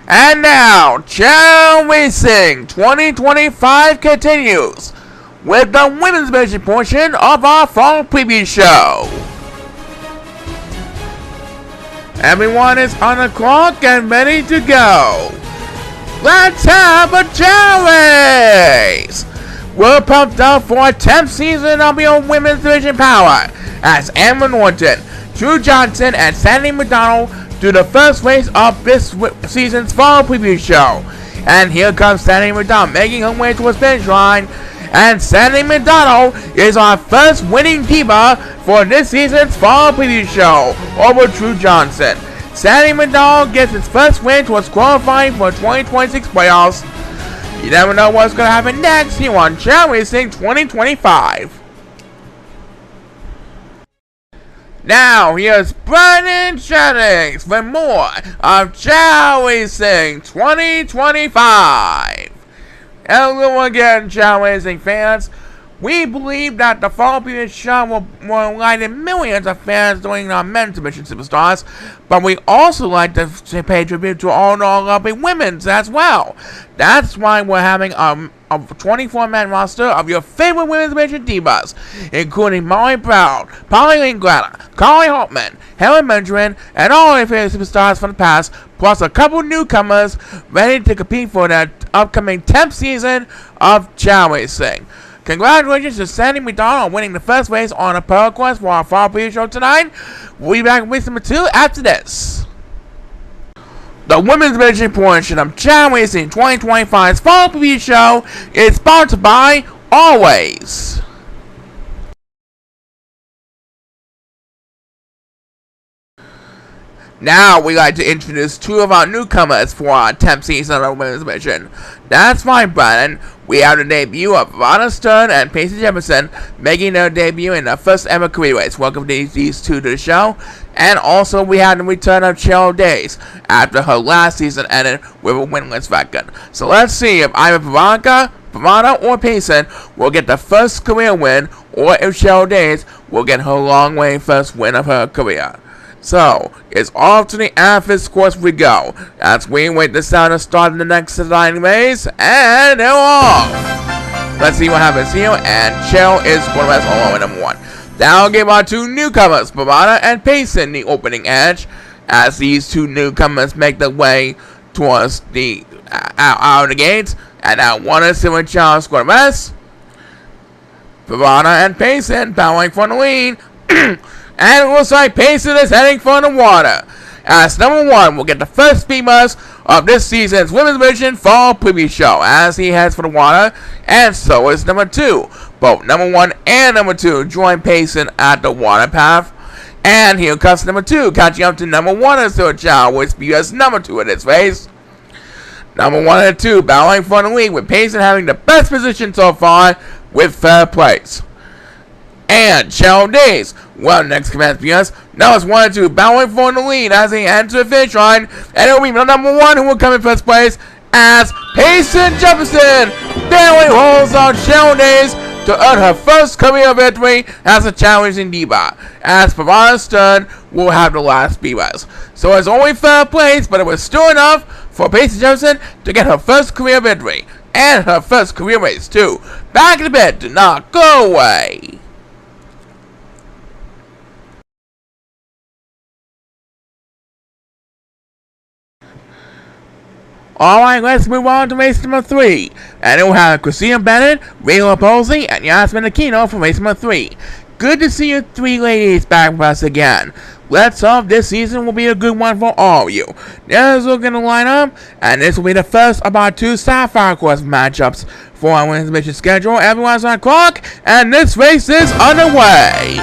And now, Chao Racing 2025 continues with the women's division portion of our fall preview show. Everyone is on the clock and ready to go. Let's have a Chao race! We're pumped up for a 10th season of your women's division power as Emma Norton, Drew Johnson, and Sandy McDonald do the first race of this season's fall preview show. And here comes Sandy McDonald making her way to a finish line. And Sandy McDonald is our first winning diva for this season's fall preview show over Drew Johnson. Sandy McDonald gets his first win towards qualifying for 2026 playoffs. You never know what's going to happen next here on Chao Racing 2025. Now, here's Brandon Jennings for more of Chao Racing 2025. Hello again, Chao Racing fans. We believe that the fall preview show will enlighten millions of fans during our men's division superstars, but we also like to pay tribute to all the lovely women's as well. That's why we're having a 24-man roster of your favorite women's division divas, including Molly Brown, Polly Linglana, Carly Holtman, Helen Benjamin, and all our favorite superstars from the past, plus a couple newcomers ready to compete for the upcoming 10th season of Chao Racing. Congratulations to Sandy McDonald on winning the first race on a Pearl Quest for our fall preview show tonight. We'll be back with race number 2 after this. The women's division portion of Chao Racing 2025's fall preview show is sponsored by Always. Now we'd like to introduce 2 of our newcomers for our 10th season of the women's division. That's right, Brandon. We have the debut of Ronda Stern and Pacey Jefferson making their debut in their first ever career race. Welcome these 2 to the show. And also we have the return of Cheryl Days after her last season ended with a winless record. So let's see if either Ronda or Payson will get the first career win, or if Cheryl Days will get her long way first win of her career. So, it's off to the Athens course we go, as we wait the sound to start in the next exciting race, and they're off! Let's see what happens here, and Cheryl is going to rest all over number 1. Now give our 2 newcomers, Bravada and Payson, the opening edge, as these 2 newcomers make their way towards the out of the gates, and now 1 is Silver Charles going to rest. Bravada and Payson battling for the lead. And it looks like Payson is heading for the water, as number 1 will get the first speed bus of this season's women's division fall preview show as he heads for the water, and so is number 2. Both number 1 and number 2 join Payson at the water path, and here comes number 2 catching up to number 1 as Sir Chao, which be as number 2 in this race. Number 1 and 2 battling for the lead, with Payson having the best position so far with third place. And Cheryl Days, well, next command PS. Now it's 1 and 2 battling for the lead as they enter the finish line, and it will be number 1 who will come in first place as Payson Jefferson barely holds on Cheryl Days to earn her first career victory as a challenging diva, as Bravada Stern will have the last beavers. So it's only third place, but it was still enough for Payson Jefferson to get her first career victory, and her first career race too. Back in the bed, do not go away. Alright, let's move on to race number 3. And it will have Christina Bennett, Rayla Posey, and Yasmin Aquino for race number 3. Good to see you 3 ladies back with us again. Let's hope this season will be a good one for all of you. There's looking to line up, and this will be the first of our 2 Sapphire Course matchups for our women's division schedule. Everyone's on clock, and this race is underway.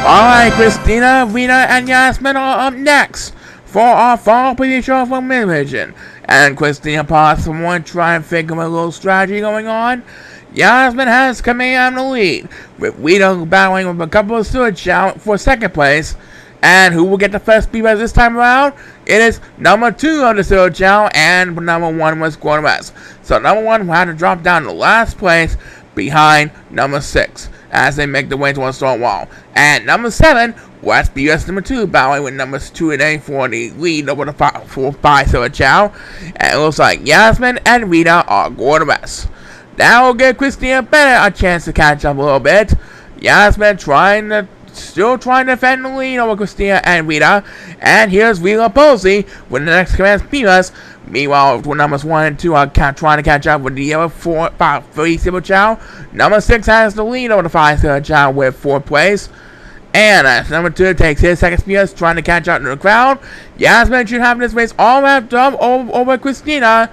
Alright, Christina, Rita, and Yasmin are up next for our fall preview show for women's division. And Christina paused for one to try and think of a little strategy going on. Yasmin has command of the lead, with Rita battling with a couple of stewards for second place. And who will get the first speed this time around? It is number 2 of the steward challenge, and number 1 was going to rest. So number 1 had to drop down to last place behind number 6 as they make their way towards the stone wall. And number 7 West BS number 2, battling with numbers 2 and 8 for the lead over the 5 Chao. And it looks like Yasmin and Rita are going to rest. Now we'll give Christina Bennett a chance to catch up a little bit. Yasmin still trying to defend the lead over Christina and Rita. And here's Rita Posey with the next command Divas. Meanwhile, numbers 1 and 2 are trying to catch up with the other 3 Chao. Number 6 has the lead over the 5 Chao with 4th place. And as number 2 takes his second spears, trying to catch up to the crowd. Yasmin should have this race all wrapped up over Christina.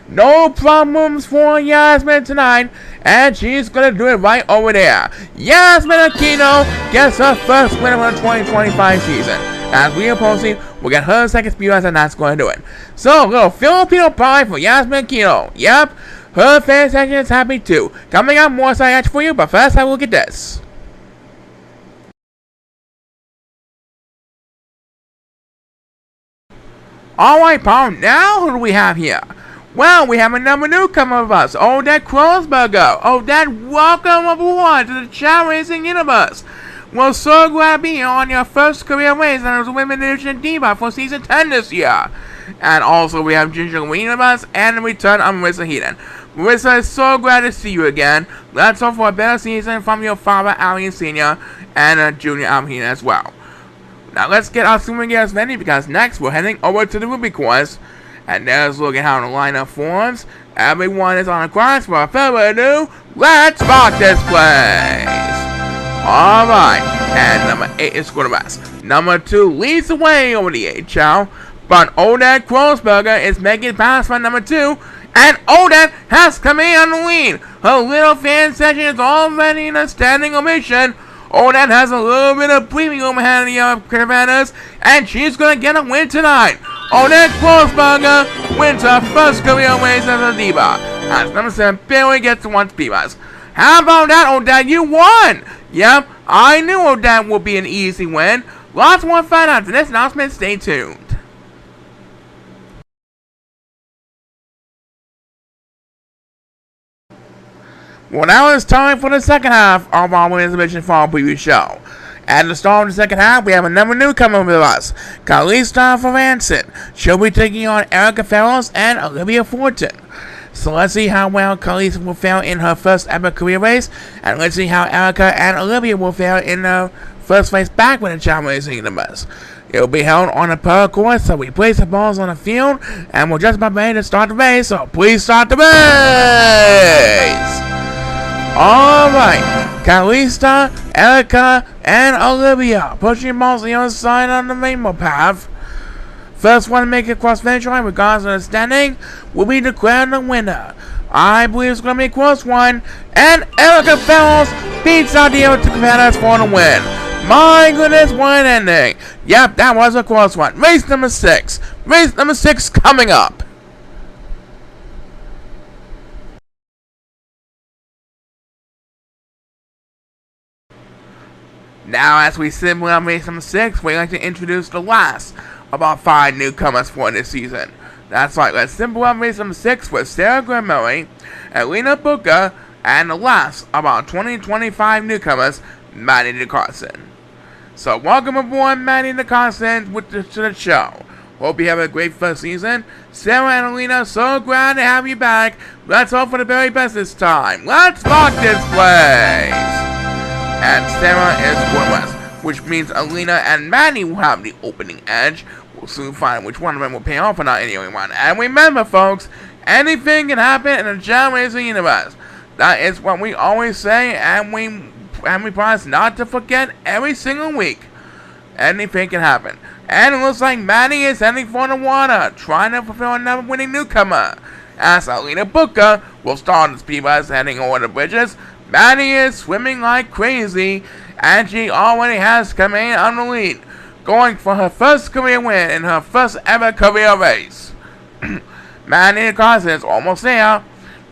No problems for Yasmin tonight, and she's gonna do it right over there. Yasmin Aquino gets her first win of the 2025 season. As we Posey will get her second spears, and that's going to do it. So, a little Filipino pride for Yasmin Aquino. Yep, her fan section is happy too. Coming up, more side action for you, but first I will get this. Alright, Paul, now who do we have here? Well, we have another newcomer of us, Odette Krosberger. Odette, welcome aboard to the Chao Racing universe. We're so glad to be here on your first career race as a Women's Division Diva for Season 10 this year. And also we have Ginger Green of us and the return of Marissa Heaton. Marissa is so glad to see you again. Let's hope for a better season from your father, Allie Sr. and Junior Allie Heaton as well. Now let's get our swimming gears ready because next we're heading over to the Ruby course. And there's a look at how the lineup forms. Everyone is on the course. Without further ado, let's rock this place. Alright, and number 8 is going to rest. Number 2 leads the way over the 8 Chao. But Odette Krosberger is making pass for number 2. And Odette has come in on the lead. Her little fan section is already in a standing ovation. Odette has a little bit of premium ahead of the other caravanners, and she's going to get a win tonight. Odette Krosberger wins her first career race as a diva, as number 7 barely gets to 1 divas. How about that, Odette? You won! Yep, I knew Odette would be an easy win. Lots more fun after this announcement. Stay tuned. Well, now it's time for the second half of our Women's Division Fall Preview Show. At the start of the second half, we have another newcomer with us, Kalista Franson. She'll be taking on Erica Farrells and Olivia Fortin. So let's see how well Kalista will fare in her first ever career race, and let's see how Erica and Olivia will fare in their first race back with the Chao Racing universe. It will be held on a pearl course, so we place the balls on the field, and we're just about ready to start the race, so please start the race! Alright, Kalista, Erica, and Olivia pushing balls on the other side on the rainbow path. First one to make it across finish line, regardless of the standing, will be declared the winner. I believe it's going to be a close one, and Erica Farrells beats out the other two competitors for the win. My goodness, what an ending. Yep, that was a close one. Race number 6. Race number 6 coming up. Now, as we simulate on race number 6, we'd like to introduce the last of our 5 newcomers for this season. That's right, let's simple up race number 6 with Sarah Grimmelly, Elena Booker, and the last of our 2025 newcomers, Maddie DeCarson. So, welcome aboard, Maddie DeCarson, to the show. Hope you have a great first season. Sarah and Elena, so glad to have you back. Let's hope for the very best this time. Let's rock this place! And Sarah is winless, which means Alina and Maddie will have the opening edge. We'll soon find which one of them will pay off or not anyone. And remember, folks, anything can happen in the Chao Racing universe. That is what we always say, and we promise not to forget every single week. Anything can happen. And it looks like Maddie is heading for the water, trying to fulfill another winning newcomer. As Alina Booker will start the speed bus heading over the bridges, Maddie is swimming like crazy, and she already has come in on the lead, going for her first career win in her first ever career race. Maddie DeCarson is almost there,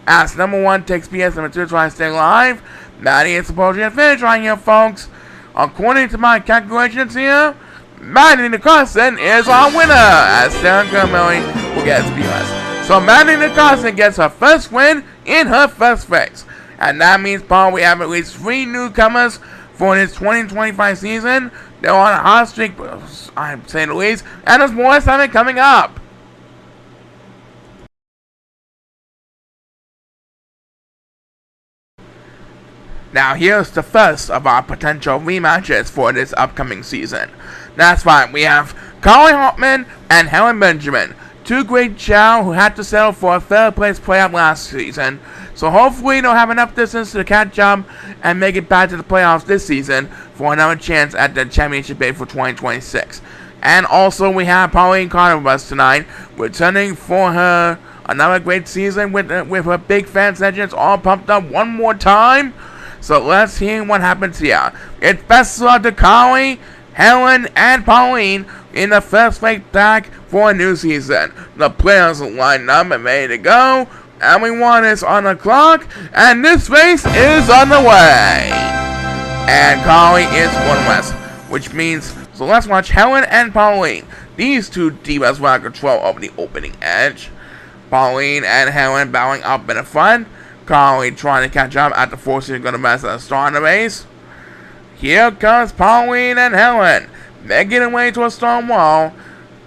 as number 1 takes PS, number 2 tries to stay alive. Maddie is supposed to finish right here, folks. According to my calculations here, Maddie DeCarson is our winner, as Sarah Grimmelly will get PS. So Maddie DeCarson gets her first win in her first race. And that means, Paul, we have at least 3 newcomers for this 2025 season. They're on a hot streak, I'm saying the least, and there's more assignment coming up. Now here's the first of our potential rematches for this upcoming season. That's right, we have Carly Hartman and Helen Benjamin, two great Chao who had to settle for a third place playoff last season, so hopefully they'll have enough distance to catch up and make it back to the playoffs this season for another chance at the championship bid for 2026. And also we have Pauline Carter with us tonight, returning for her another great season with her big fans legends all pumped up one more time. So let's hear what happens here. It's best of luck to Carly, Helen, and Pauline in the first race back for a new season. The players are lined up and ready to go. Everyone is on the clock, and this race is on the way. And Carly is one west, which means, so let's watch Helen and Pauline. These two divas will have control over the opening edge. Pauline and Helen bowing up in the front. Carly trying to catch up after forcing going to mess at the start of the race. Here comes Pauline and Helen, making their way to a stone wall,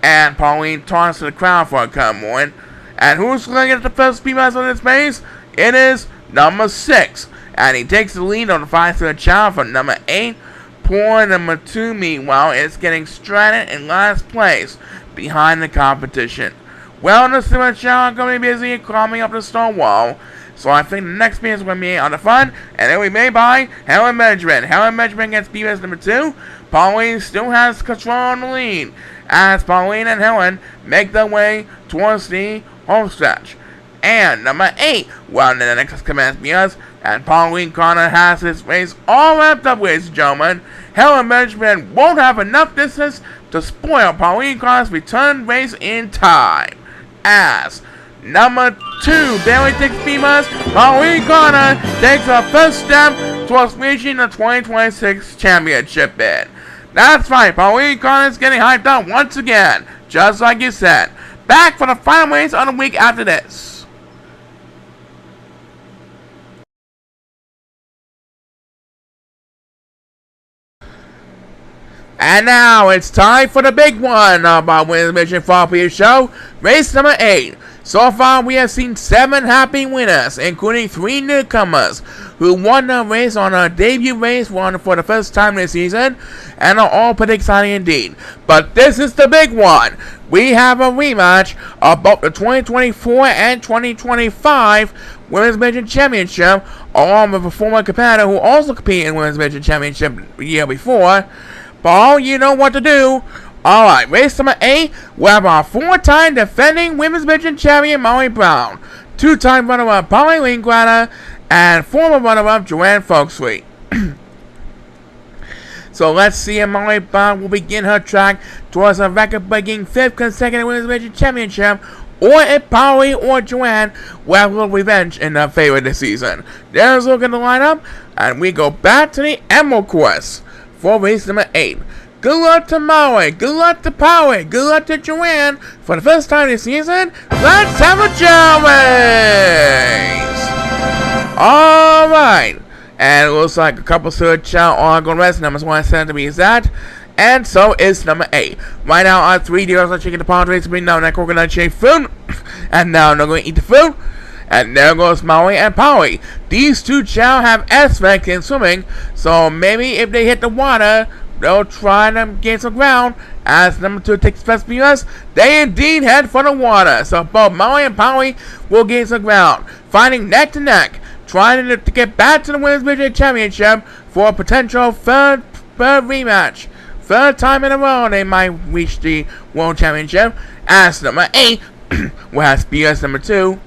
and Pauline taunts to the crowd for a come on. And who's going to get the first speed on this race? It is number 6, and he takes the lead on the 5-3 Chao from number 8. Poor number 2, meanwhile, is getting stranded in last place behind the competition. Well, the Super Chao are going to be busy climbing up the stone wall. So I think the next speed is going to be on the front, and it will be made by Helen Benjamin. Helen Benjamin gets speed as number 2. Pauline still has control on the lead, as Pauline and Helen make their way towards the home stretch. And number 8, well, the next command speed, and Pauline Connor has his race all wrapped up, ladies and gentlemen. Helen Benjamin won't have enough distance to spoil Pauline Connor's return race in time, as number 2 barely takes speeders. Pauline Connor takes her first step towards reaching the 2026 championship bid. That's right, Pauline Connor is getting hyped up once again, just like you said. Back for the final race on the week after this. And now it's time for the big one of our Women's Mission Fall Preview Show, race number 8. So far, we have seen 7 happy winners, including 3 newcomers who won the race on a debut race for the first time this season, and are all pretty exciting indeed. But this is the big one. We have a rematch of both the 2024 and 2025 Women's Mission Championship, along with a former competitor who also competed in Women's Mission Championship the year before. Paul, you know what to do. Alright, race number 8, we have our 4-time defending Women's Mission Champion Molly Brown, 2-time runner-up Polly Linklater, and former runner-up Joanne Folksweet. So let's see if Molly Brown will begin her track towards a record-breaking 5th consecutive Women's Mission Championship, or if Polly or Joanne will have a little revenge in their favor this season. There's a look at the lineup, and we go back to the Emerald Course for race number 8. Good luck to Molly, good luck to Polly, good luck to Joanne. For the first time this season, let's have a Chao race! Alright, and it looks like a couple of Chao are going to rest. Numbers 1 and 7 to be exact. And so is number 8. Right now, our 3 dealers are checking the pond race to bring down that coconut shaped food. And now they're going to eat the food. And there goes Molly and Polly. These 2 Chao have aspect in swimming, so maybe if they hit the water, they'll try to gain some ground. As number 2 takes first viewers, they indeed head for the water. So both Molly and Polly will gain some ground, fighting neck to neck, trying to get back to the Women's Mission Championship for a potential third rematch. 3rd time in a row they might reach the World Championship. As number 8 will have Spears number 2.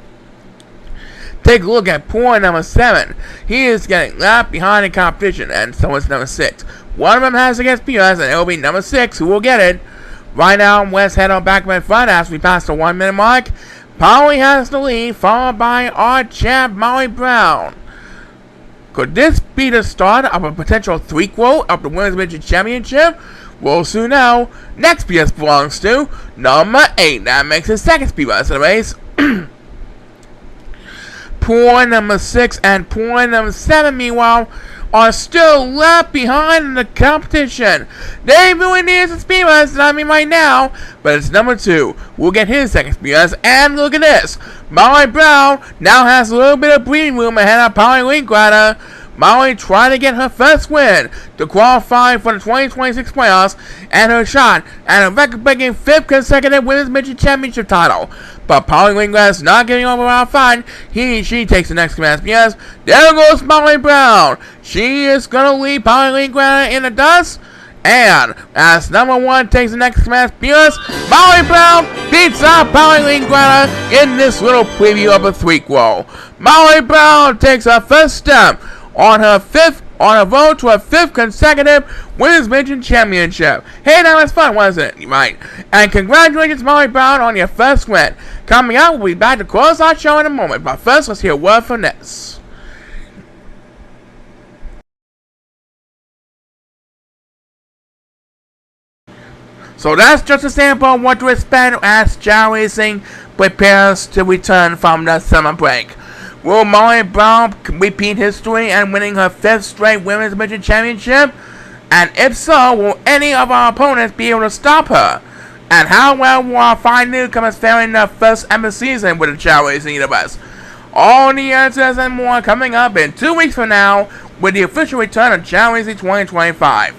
Take a look at poor number 7. He is getting left behind in competition, and so is number 6. One of them has to get Spears, and it will be number 6 who will get it. Right now, West head on back in front as we pass the 1 minute mark. Polly has the lead, followed by our champ Molly Brown. Could this be the start of a potential threequel of the Women's Mission Championship? We'll soon know. Next PS belongs to number 8. That makes his 2nd speed of the race. Poor number 6 and poor number 7, meanwhile, are still left behind in the competition. They really need some speed bumps, right now, but it's number 2. We'll get his second speed bumps, and look at this. Molly Brown now has a little bit of breathing room ahead of Polly Linklater. Molly trying to get her first win to qualify for the 2026 playoffs and her shot at a record-breaking 5th consecutive Women's Midget Championship title. But Polly Linklater's not getting over round 5. She takes the next command because there goes Molly Brown. She is going to leave Polly Linklater in the dust. And as number 1 takes the next command because Molly Brown beats out Polly Linklater in this little preview of a threequel. Molly Brown takes her first step on her road to a 5th consecutive Women's Midget Championship. Hey, that was fun, wasn't it? Right. And congratulations, Molly Brown, on your first win. Coming up, we'll be back to close our show in a moment. But first, let's hear a word from this. So that's just a sample of what to expect as Chao Racing prepares to return from the summer break. Will Molly Brown repeat history and winning her 5th straight Women's Midget Championship? And if so, will any of our opponents be able to stop her? And how well will our 5 newcomers fare in their first ever season with the Chao Racing universe? All the answers and more coming up in 2 weeks from now with the official return of Chao Racing 2025.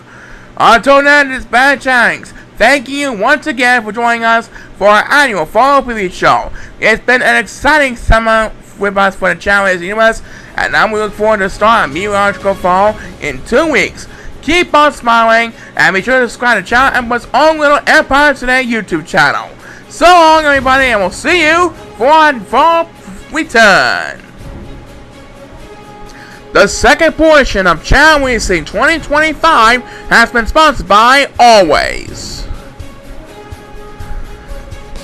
Until then, this is Ben Shanks. Thank you once again for joining us for our annual fall preview show. It's been an exciting summer with us for the Chao Racing universe, and now we look forward to starting a meteorological fall in 2 weeks. Keep on smiling, and be sure to subscribe to Chao Emperor's own little Empire Today YouTube channel. So long, everybody, and we'll see you for our fall return. The second portion of Chao Racing 2025 has been sponsored by Always.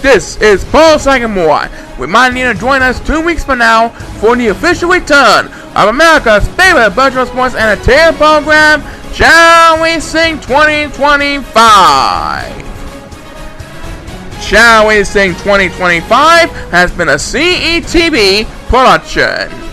This is Paul Sagamore, reminding you to join us 2 weeks from now for the official return of America's favorite virtual sports entertainment program, Chao Racing 2025. Chao Racing 2025 has been a CETV production.